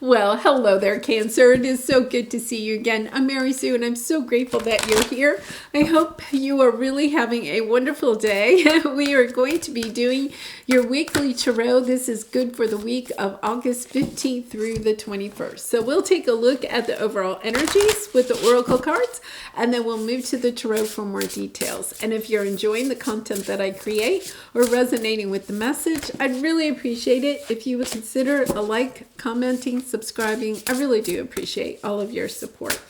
Well, hello there, Cancer. It is so good to see you again. I'm Mary Sue, and I'm so grateful that you're here. I hope you are really having a wonderful day. We are going to be doing your weekly tarot. This is good for the week of August 15th through the 21st. So we'll take a look at the overall energies with the oracle cards, and then we'll move to the tarot for more details. And if you're enjoying the content that I create or resonating with the message, I'd really appreciate it if you would consider a like, commenting, subscribing. I really do appreciate all of your support.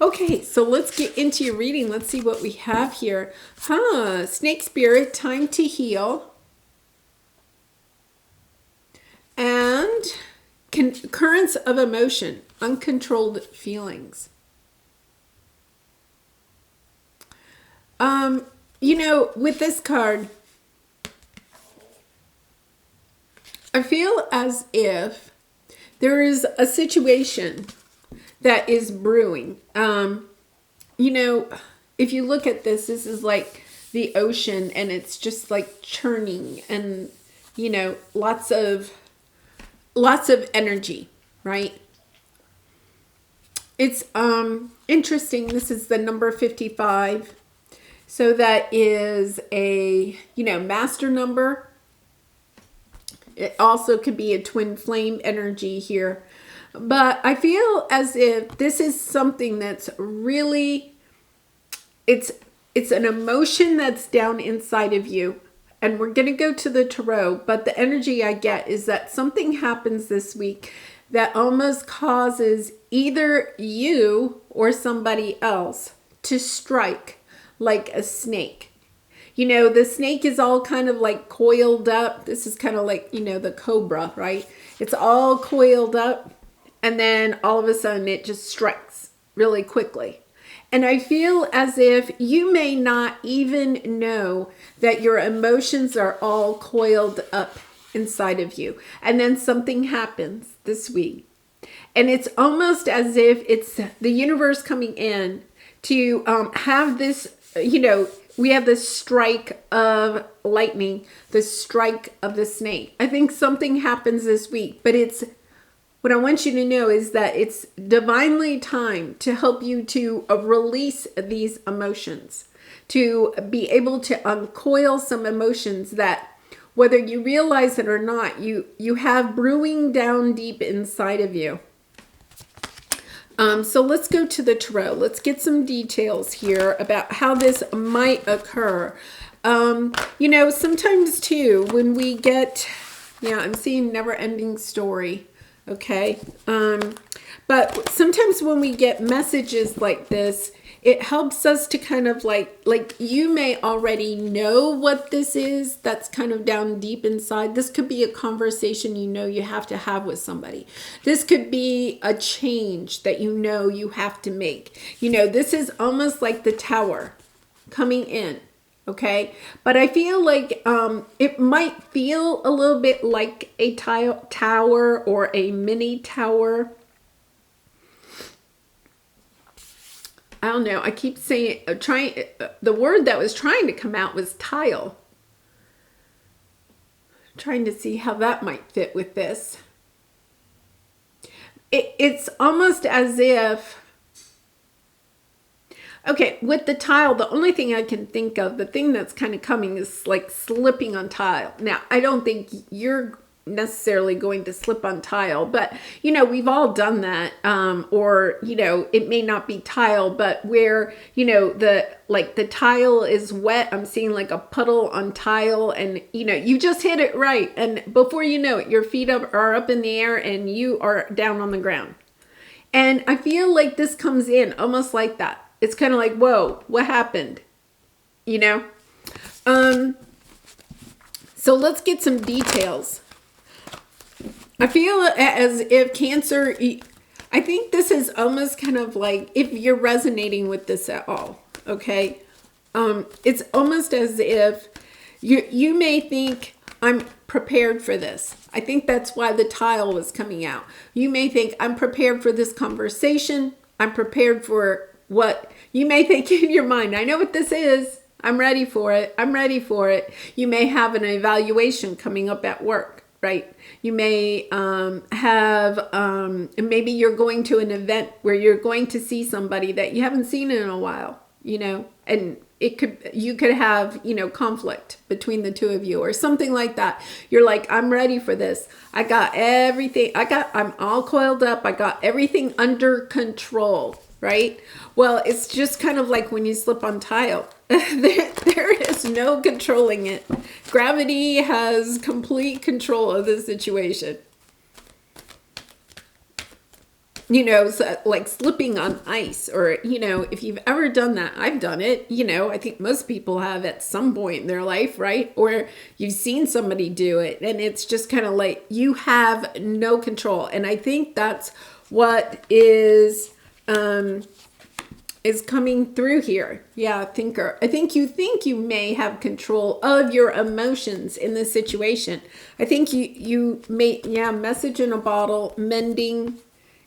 Okay, so let's get into your reading. Let's see what we have here. Snake Spirit, time to heal. And currents of emotion, uncontrolled feelings. With this card, I feel as if there is a situation that is brewing. If you look at this, this is like the ocean, and it's just like churning, and lots of energy, right? It's interesting. This is the number 55. So that is a, master number. It also could be a twin flame energy here. But I feel as if this is something that's really, it's an emotion that's down inside of you. And we're going to go to the tarot, but the energy I get is that something happens this week that almost causes either you or somebody else to strike like a snake. The snake is all kind of like coiled up. This is kind of like, the cobra, right? It's all coiled up, and then all of a sudden it just strikes really quickly. And I feel as if you may not even know that your emotions are all coiled up inside of you. And then something happens this week. And it's almost as if it's the universe coming in to have this, we have the strike of lightning, the strike of the snake. I think something happens this week, but what I want you to know is that it's divinely timed to help you to release these emotions, to be able to uncoil some emotions that, whether you realize it or not, you have brewing down deep inside of you. So let's go to the tarot. Let's get some details here about how this might occur. Sometimes too, when we get, I'm seeing never-ending story. Okay. But sometimes when we get messages like this, it helps us to kind of like you may already know what this is that's kind of down deep inside. This could be a conversation you have to have with somebody. This could be a change that you have to make. This is almost like the tower coming in. Okay, but I feel like it might feel a little bit like a tower or a mini tower. I don't know. I keep saying, the word that was trying to come out was tile. Trying to see how that might fit with this. It's almost as if, okay, with the tile, the only thing I can think of, the thing that's kind of coming is like slipping on tile. Now, I don't think you're necessarily going to slip on tile, but we've all done that. Or it may not be tile, but where the tile is wet. I'm seeing like a puddle on tile, and you just hit it right, and before you know it, your feet are up in the air and you are down on the ground. And I feel like this comes in almost like that. It's kind of like, whoa, what happened? So let's get some details. I feel as if Cancer, I think this is almost kind of like, if you're resonating with this at all, okay? It's almost as if you may think, I'm prepared for this. I think that's why the tile was coming out. You may think, I'm prepared for this conversation. I'm prepared for what you may think in your mind. I know what this is. I'm ready for it. I'm ready for it. You may have an evaluation coming up at work. right? You may maybe you're going to an event where you're going to see somebody that you haven't seen in a while, and you could have, conflict between the two of you or something like that. You're like, I'm ready for this. I got everything. I'm all coiled up. I got everything under control, right? Well, it's just kind of like when you slip on tile. There is no controlling it. Gravity has complete control of the situation. So like slipping on ice, or, if you've ever done that, I've done it, I think most people have at some point in their life, right? Or you've seen somebody do it, and it's just kind of like you have no control. And I think that's what is coming through here. Yeah, thinker. I think you may have control of your emotions in this situation. I think you may, message in a bottle, mending,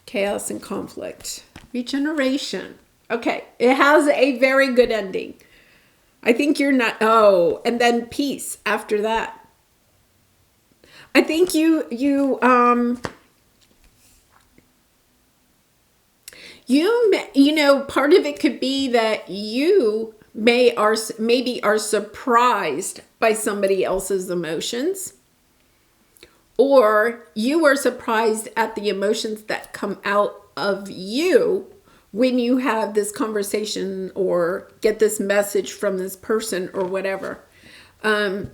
chaos and conflict, regeneration. Okay, it has a very good ending. I think you're not, and then peace after that. I think part of it could be that you maybe are surprised by somebody else's emotions, or you are surprised at the emotions that come out of you when you have this conversation or get this message from this person or whatever. I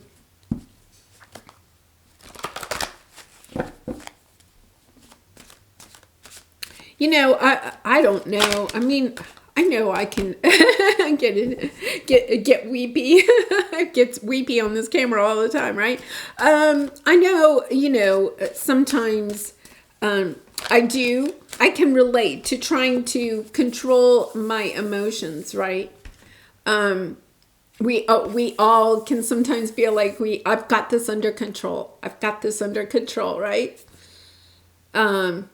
don't know. I mean, I know I can get weepy, gets weepy on this camera all the time, right? I know, sometimes I can relate to trying to control my emotions, right? We all can sometimes feel like I've got this under control. I've got this under control, right? And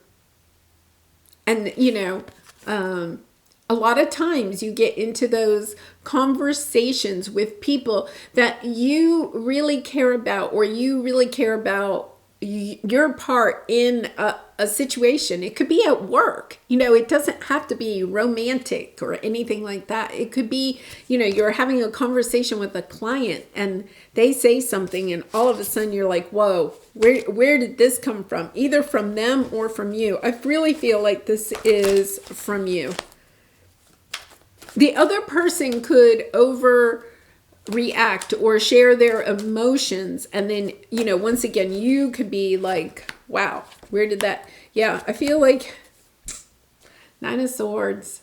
a lot of times you get into those conversations with people that you really care about, or you really care about your part in a situation. It could be at work. It doesn't have to be romantic or anything like that. It could be, you're having a conversation with a client and they say something and all of a sudden you're like, whoa, where did this come from? Either from them or from you. I really feel like this is from you. The other person could overreact or share their emotions. And then, once again, you could be like, wow, where did that? Yeah, I feel like 9 of Swords.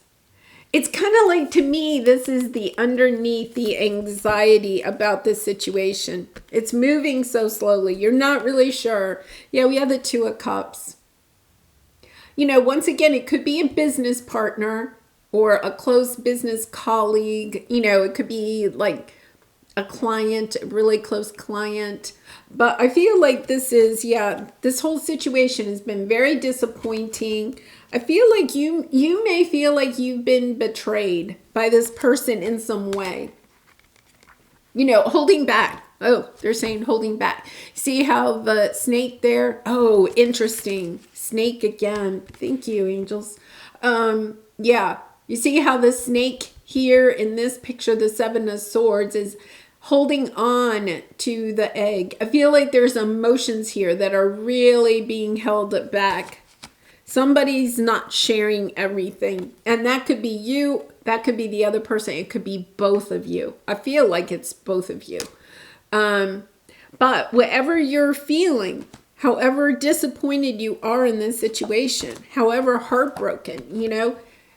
It's kind of like, to me, this is the underneath the anxiety about this situation. It's moving so slowly. You're not really sure. Yeah, we have the 2 of Cups. Once again, it could be a business partner or a close business colleague. It could be like a client, a really close client. But I feel like this whole situation has been very disappointing. I feel like you may feel like you've been betrayed by this person in some way. Holding back. Oh, they're saying holding back. See how the snake there? Oh, interesting. Snake again. Thank you, angels. Yeah. You see how the snake here in this picture, the 7 of Swords, is holding on to the egg. I feel like there's emotions here that are really being held back. Somebody's not sharing everything. And that could be you. That could be the other person. It could be both of you. I feel like it's both of you. But whatever you're feeling, however disappointed you are in this situation, however heartbroken,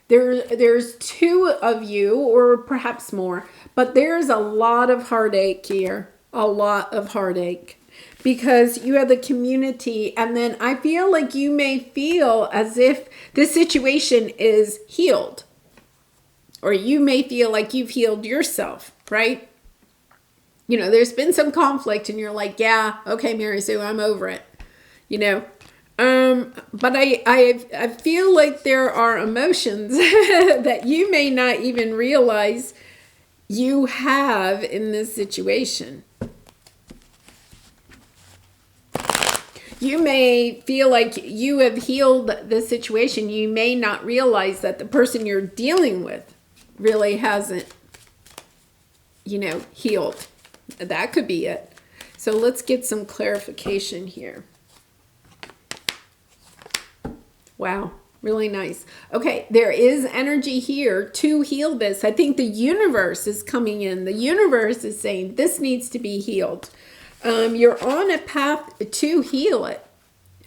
there's 2 of you, or perhaps more, but there's a lot of heartache here, a lot of heartache, because you have the community. And then I feel like you may feel as if this situation is healed, or you may feel like you've healed yourself, right? There's been some conflict and you're like, yeah, okay, Mary Sue, I'm over it, But I feel like there are emotions that you may not even realize you have in this situation. You may feel like you have healed the situation. You may not realize that the person you're dealing with really hasn't, healed. That could be it. So let's get some clarification here. Wow, really nice. Okay, there is energy here to heal this. I think the universe is coming in. The universe is saying this needs to be healed. You're on a path to heal it.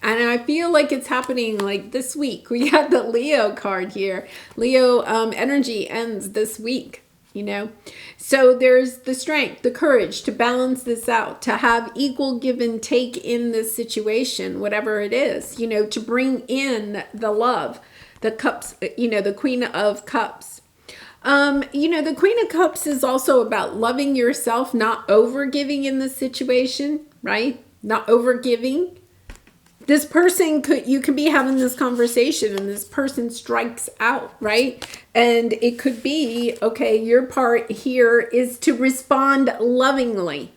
And I feel like it's happening like this week. We got the Leo card here. Leo energy ends this week, So there's the strength, the courage to balance this out, to have equal give and take in this situation, whatever it is, to bring in the love, the cups, the Queen of Cups. The Queen of Cups is also about loving yourself, not overgiving in this situation, right? Not overgiving. This person you could be having this conversation and this person strikes out, right? And it could be, okay, your part here is to respond lovingly.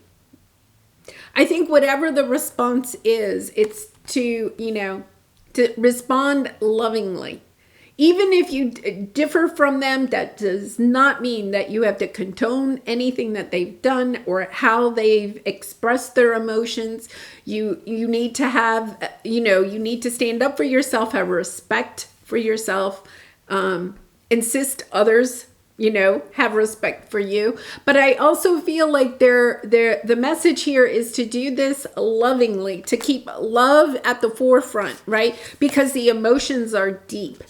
I think whatever the response is, it's to respond lovingly. Even if you differ from them, that does not mean that you have to condone anything that they've done or how they've expressed their emotions. You need to have, you need to stand up for yourself, have respect for yourself, insist others, have respect for you. But I also feel like the message here is to do this lovingly, to keep love at the forefront, right? Because the emotions are deep.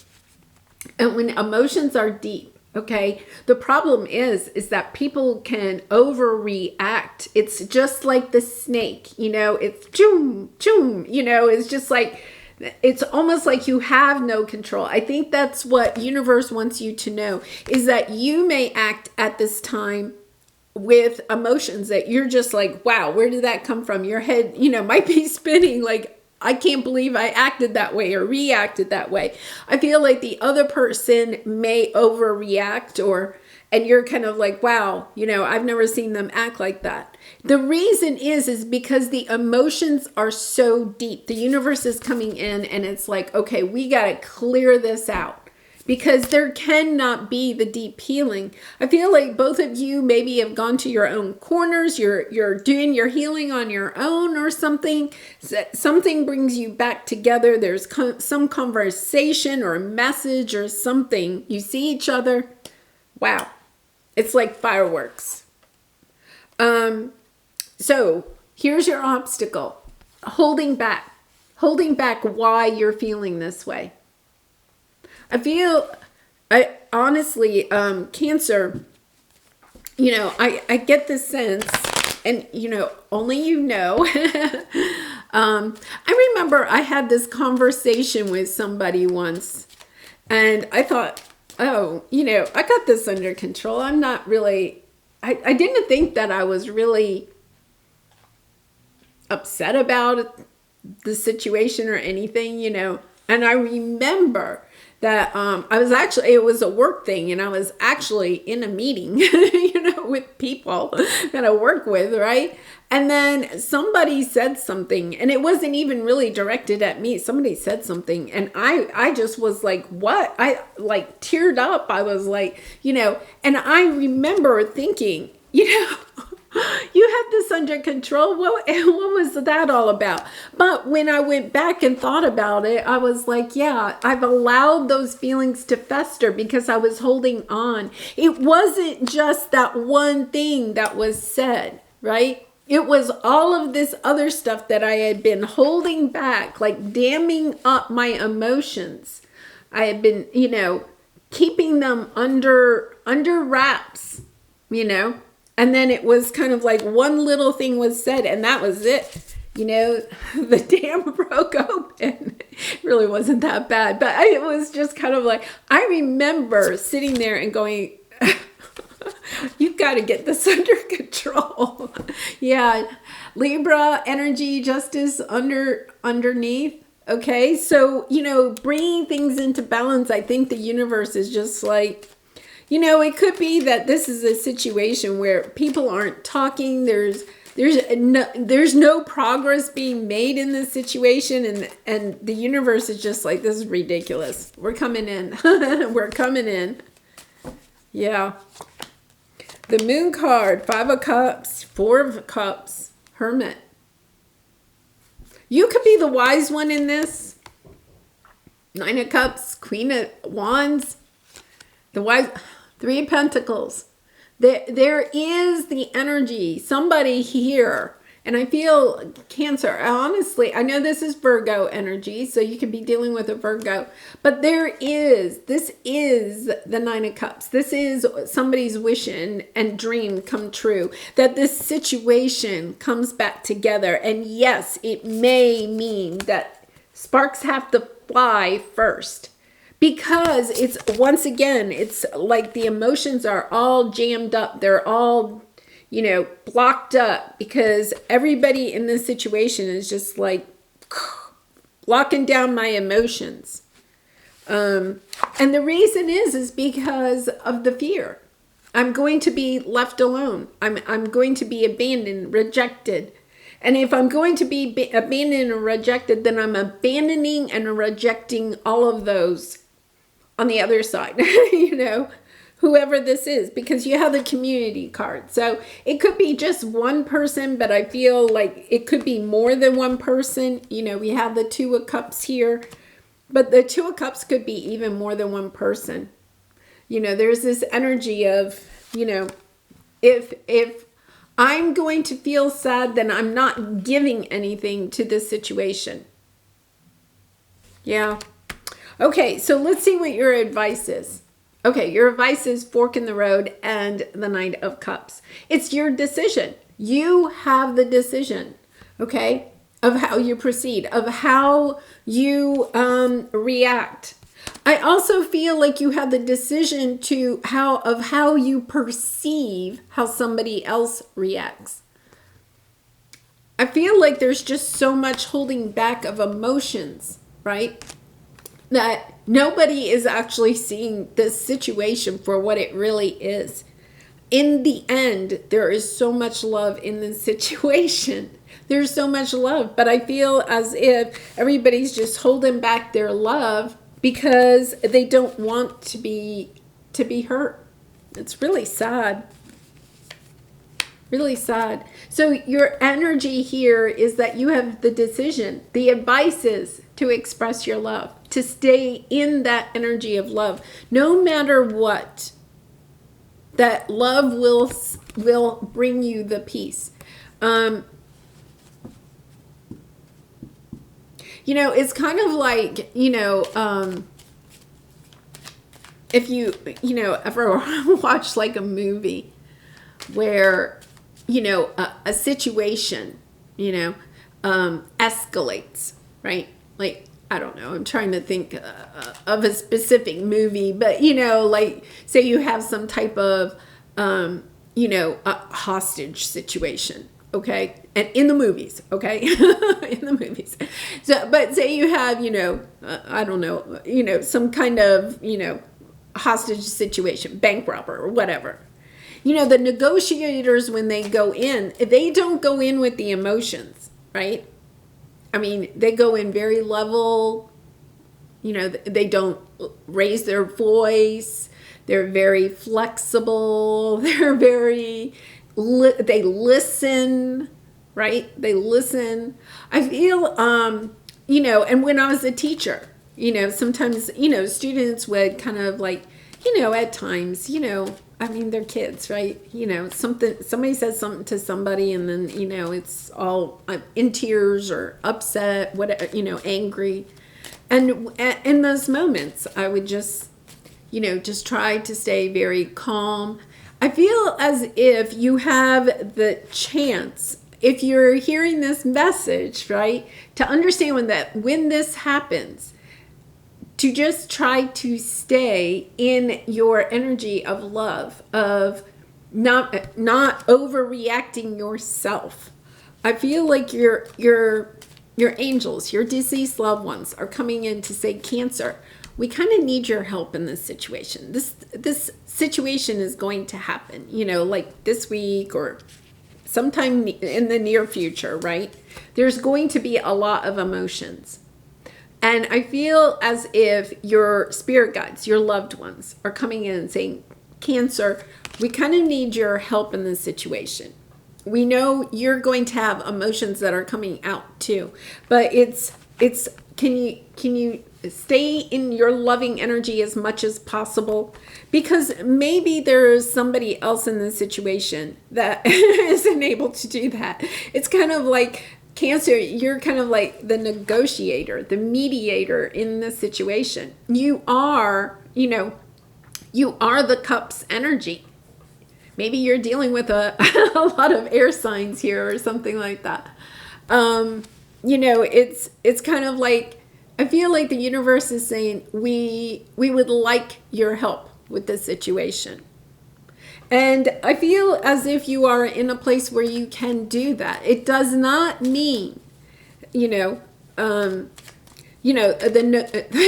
And when emotions are deep, okay, the problem is that people can overreact. It's just like the snake, it's choom, choom, it's just like, it's almost like you have no control. I think that's what universe wants you to know, is that you may act at this time with emotions that you're just like, wow, where did that come from? Your head, might be spinning like, I can't believe I acted that way or reacted that way. I feel like the other person may overreact and you're kind of like, wow, I've never seen them act like that. The reason is because the emotions are so deep. The universe is coming in and it's like, okay, we got to clear this out. Because there cannot be the deep healing. I feel like both of you maybe have gone to your own corners. You're doing your healing on your own or something. Something brings you back together. There's some conversation or a message or something. You see each other. Wow. It's like fireworks. So here's your obstacle. Holding back why you're feeling this way. I honestly, Cancer, I get this sense, and, only I remember I had this conversation with somebody once, and I thought, oh, I got this under control. I'm not really, I didn't think that I was really upset about the situation or anything, and I remember that it was a work thing, and I was actually in a meeting, with people that I work with, right? And then somebody said something, and it wasn't even really directed at me. Somebody said something, and I just was like, what? I like teared up. I was like, and I remember thinking, you have this under control. What was that all about? But when I went back and thought about it, I was like, yeah, I've allowed those feelings to fester because I was holding on. It wasn't just that one thing that was said, right? It was all of this other stuff that I had been holding back, like damming up my emotions. I had been, keeping them under wraps, And then it was kind of like one little thing was said and that was it. The dam broke open. It really wasn't that bad. But it was just kind of like, I remember sitting there and going, you've got to get this under control. Yeah. Libra, energy, justice underneath. Okay. So, bringing things into balance, I think the universe is just like, it could be that this is a situation where people aren't talking. There's there's no progress being made in this situation, and the universe is just like, this is ridiculous. We're coming in. We're coming in. Yeah. The Moon card, 5 of Cups, 4 of Cups, Hermit. You could be the wise one in this. 9 of Cups, Queen of Wands, the wise, 3 of Pentacles. There is the energy, somebody here, and I feel Cancer. Honestly, I know this is Virgo energy, so you could be dealing with a Virgo, but this is the 9 of Cups. This is somebody's wish and dream come true, that this situation comes back together. And yes, it may mean that sparks have to fly first. Because it's, once again, it's like the emotions are all jammed up. They're all, blocked up because everybody in this situation is just like locking down my emotions. And the reason is because of the fear. I'm going to be left alone. I'm going to be abandoned, rejected. And if I'm going to be abandoned and rejected, then I'm abandoning and rejecting all of those on the other side, whoever this is, because you have the Community card. So it could be just one person, but I feel like it could be more than one person. We have the 2 of Cups here, but the 2 of Cups could be even more than one person. There's this energy of, if I'm going to feel sad, then I'm not giving anything to this situation. Yeah. Okay, so let's see what your advice is. Okay, your advice is fork in the road and the 9 of Cups. It's your decision. You have the decision, okay, of how you proceed, of how you react. I also feel like you have the decision of how you perceive how somebody else reacts. I feel like there's just so much holding back of emotions, right? That nobody is actually seeing this situation for what it really is. In the end, there is so much love in this situation. There's so much love, but I feel as if everybody's just holding back their love because they don't want to be hurt. It's really sad. Really sad. So your energy here is that you have the decision. The advice is to express your love, to stay in that energy of love, no matter what. That love will bring you the peace. It's kind of like, if you ever watch like a movie where, a situation, escalates, right? Like, I don't know, I'm trying to think of a specific movie, but, like, say you have some type of, a hostage situation, okay? And in the movies, okay? In the movies. So, but say you have, I don't know, some kind of, hostage situation, bank robber or whatever. The negotiators, when they go in, they don't go in with the emotions, right? I mean, they go in very level, they don't raise their voice. They're very flexible. They're they listen, right? They listen. I feel, and when I was a teacher, sometimes, students would kind of like, at times, I mean, they're kids, right? Somebody says something to somebody and then, it's all in tears or upset, whatever, angry. And in those moments, I would just try to stay very calm. I feel as if you have the chance, if you're hearing this message, right, to understand when this happens, to just try to stay in your energy of love, of not overreacting yourself. I feel like your angels, your deceased loved ones are coming in to say, Cancer, we kind of need your help in this situation. This situation is going to happen, like this week or sometime in the near future, right? There's going to be a lot of emotions. And I feel as if your spirit guides, your loved ones, are coming in and saying, Cancer, we kind of need your help in this situation. We know you're going to have emotions that are coming out too, but can you stay in your loving energy as much as possible? Because maybe there's somebody else in the situation that isn't able to do that. It's kind of like, Cancer, you're kind of like the negotiator, the mediator in this situation. You are the cup's energy. Maybe you're dealing with a lot of air signs here or something like that. It's kind of like, I feel like the universe is saying, we would like your help with this situation. And I feel as if you are in a place where you can do that. It does not mean, the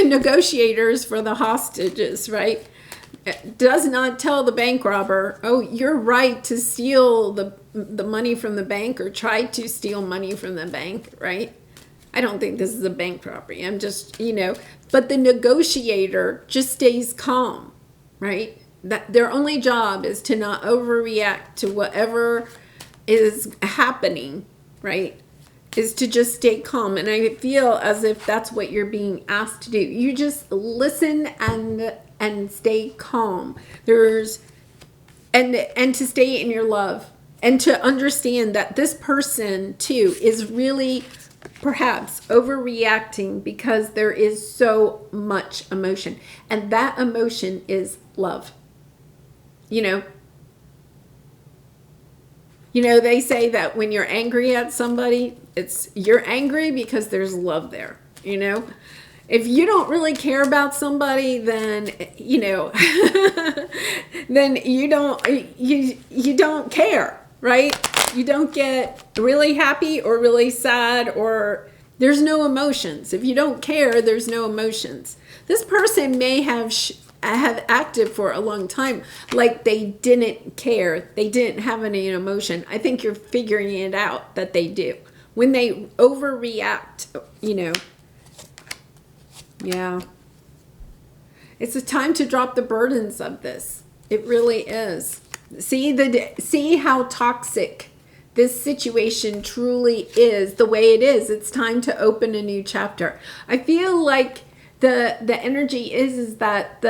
negotiators for the hostages, right? It does not tell the bank robber, oh, you're right to steal the money from the bank or try to steal money from the bank, right? I don't think this is a bank robbery. I'm just, but the negotiator just stays calm, right? That their only job is to not overreact to whatever is happening, right? Is to just stay calm. And I feel as if that's what you're being asked to do. You just listen and stay calm. And to stay in your love and to understand that this person too is really perhaps overreacting because there is so much emotion, and that emotion is love. They say that when you're angry at somebody, you're angry because there's love there. If you don't really care about somebody, then then you don't care, right? You don't get really happy or really sad, or there's no emotions. If you don't care, there's no emotions. This person may have acted for a long time like they didn't care. They didn't have any emotion. I think you're figuring it out that they do. When they overreact, Yeah. It's a time to drop the burdens of this. It really is. See how toxic this situation truly is, the way it is. It's time to open a new chapter. I feel like the energy is that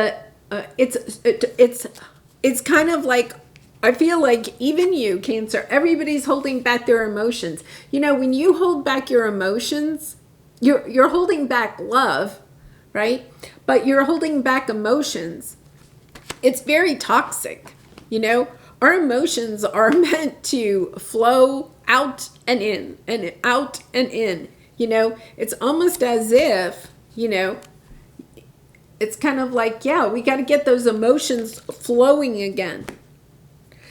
it's kind of like, I feel like even you, Cancer, everybody's holding back their emotions. When you hold back your emotions, you're holding back love, right? But you're holding back emotions. It's very toxic. Our emotions are meant to flow out and in and out and in. It's almost as if, it's kind of like, we got to get those emotions flowing again.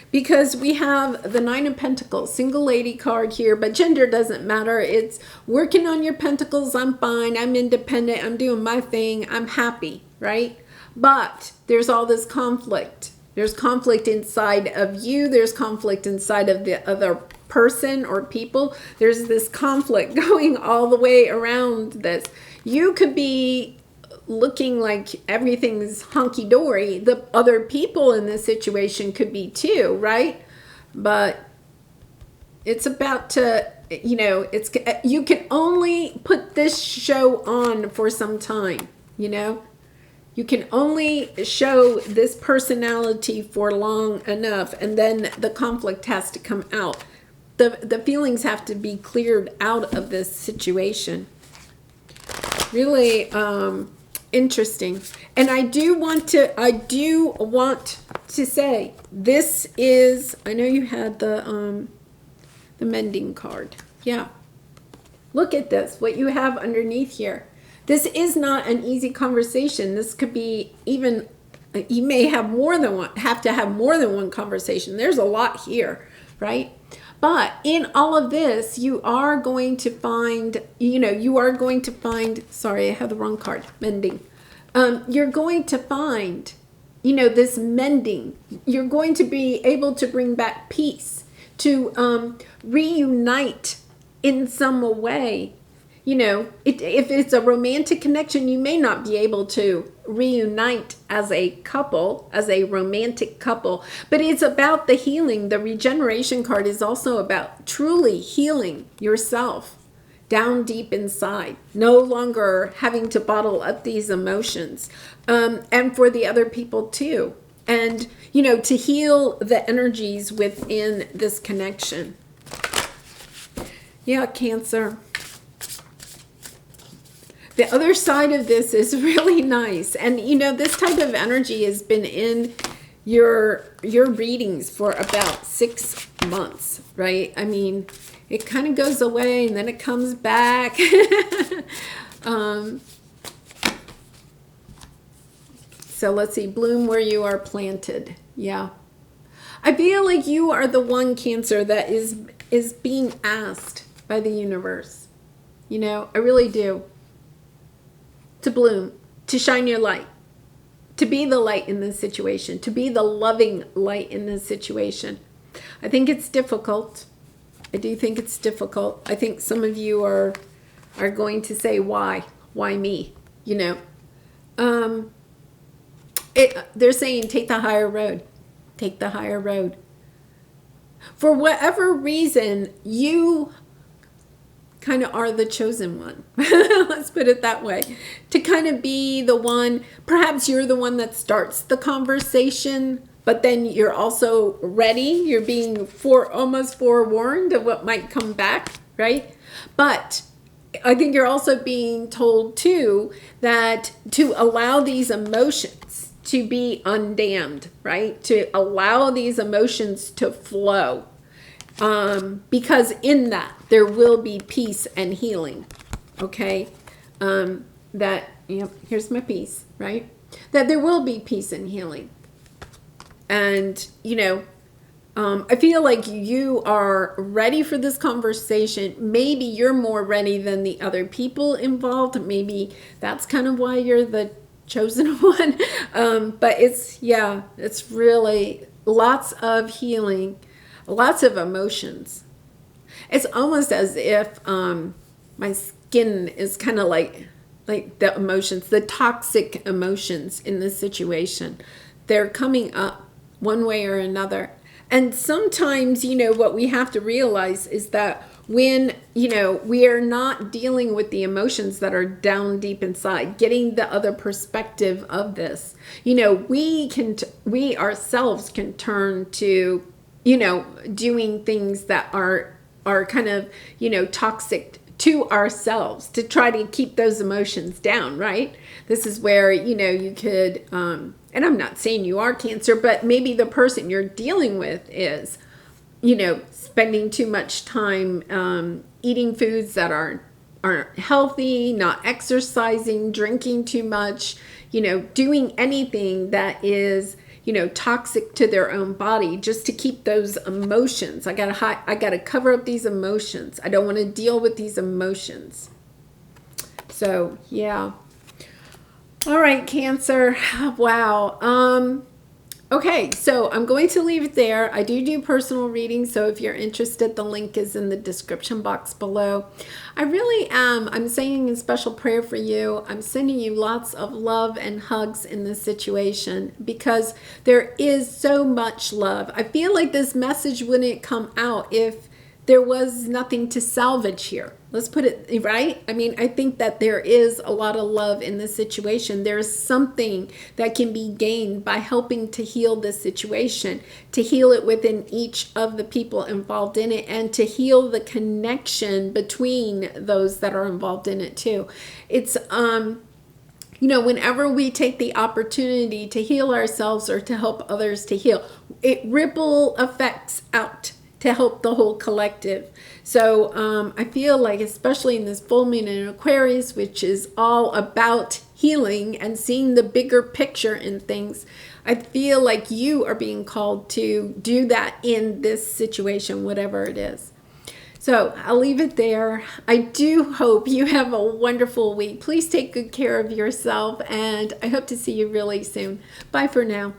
Because we have the Nine of Pentacles, single lady card here, but gender doesn't matter. It's working on your pentacles. I'm fine. I'm independent. I'm doing my thing. I'm happy, right? But there's all this conflict. There's conflict inside of you. There's conflict inside of the other person or people. There's this conflict going all the way around this. You could be looking like everything's hunky-dory. The other people in this situation could be too, right? But it's about to, you can only put this show on for some time, You can only show this personality for long enough, and then the conflict has to come out. The feelings have to be cleared out of this situation. Really, interesting. And I do want to say, this is, I know you had the mending card. Yeah. Look at this, what you have underneath here. This is not an easy conversation. This could be even, you may have to have more than one conversation. There's a lot here, right? But in all of this, you are going to find, sorry, I have the wrong card, mending. You're going to find, this mending. You're going to be able to bring back peace to reunite in some way. You know, if it's a romantic connection, you may not be able to reunite as a couple, as a romantic couple, but it's about the healing. The regeneration card is also about truly healing yourself down deep inside, no longer having to bottle up these emotions, and for the other people too. And, you know, to heal the energies within this connection. Yeah, Cancer. The other side of this is really nice. And, you know, this type of energy has been in your readings for about 6 months, right? I mean, it kind of goes away and then it comes back. So let's see, bloom where you are planted. Yeah. I feel like you are the one, Cancer, that is being asked by the universe. You know, I really do. To bloom, to shine your light, to be the light in this situation, to be the loving light in this situation. I think it's difficult. I do think it's difficult. I think some of you are going to say, why me? You know, they're saying take the higher road, take the higher road. For whatever reason, you kind of are the chosen one. Let's put it that way. To kind of be the one, perhaps you're the one that starts the conversation, but then you're also ready. You're being almost forewarned of what might come back, right? But I think you're also being told too that to allow these emotions to be undammed, right? To allow these emotions to flow. Because in that there will be peace and healing. Okay. Here's my piece, right? That there will be peace and healing. And, you know, I feel like you are ready for this conversation. Maybe you're more ready than the other people involved. Maybe that's kind of why you're the chosen one. But it's really lots of healing. Lots of emotions. It's almost as if my skin is kind of like the emotions, the toxic emotions in this situation. They're coming up one way or another. And sometimes, you know, what we have to realize is that when, you know, we are not dealing with the emotions that are down deep inside, getting the other perspective of this, you know, we ourselves can turn to, you know, doing things that are kind of, you know, toxic to ourselves to try to keep those emotions down, right? This is where, you know, you could, and I'm not saying you are Cancer, but maybe the person you're dealing with is, you know, spending too much time eating foods that aren't healthy, not exercising, drinking too much, you know, doing anything that is, you know, toxic to their own body just to keep those emotions. I gotta cover up these emotions. I don't want to deal with these emotions. So yeah. All right, Cancer. Wow. Okay, so I'm going to leave it there. I do personal readings, so if you're interested, the link is in the description box below. I really am. I'm saying a special prayer for you. I'm sending you lots of love and hugs in this situation because there is so much love. I feel like this message wouldn't come out if there was nothing to salvage here. Let's put it right. I mean, I think that there is a lot of love in this situation. There's something that can be gained by helping to heal this situation, to heal it within each of the people involved in it, and to heal the connection between those that are involved in it too. It's, you know, whenever we take the opportunity to heal ourselves or to help others to heal, it ripple effects out to help the whole collective. So I feel like, especially in this full moon in Aquarius, which is all about healing and seeing the bigger picture in things, I feel like you are being called to do that in this situation, whatever it is. So I'll leave it there. I do hope you have a wonderful week. Please take good care of yourself, and I hope to see you really soon. Bye for now.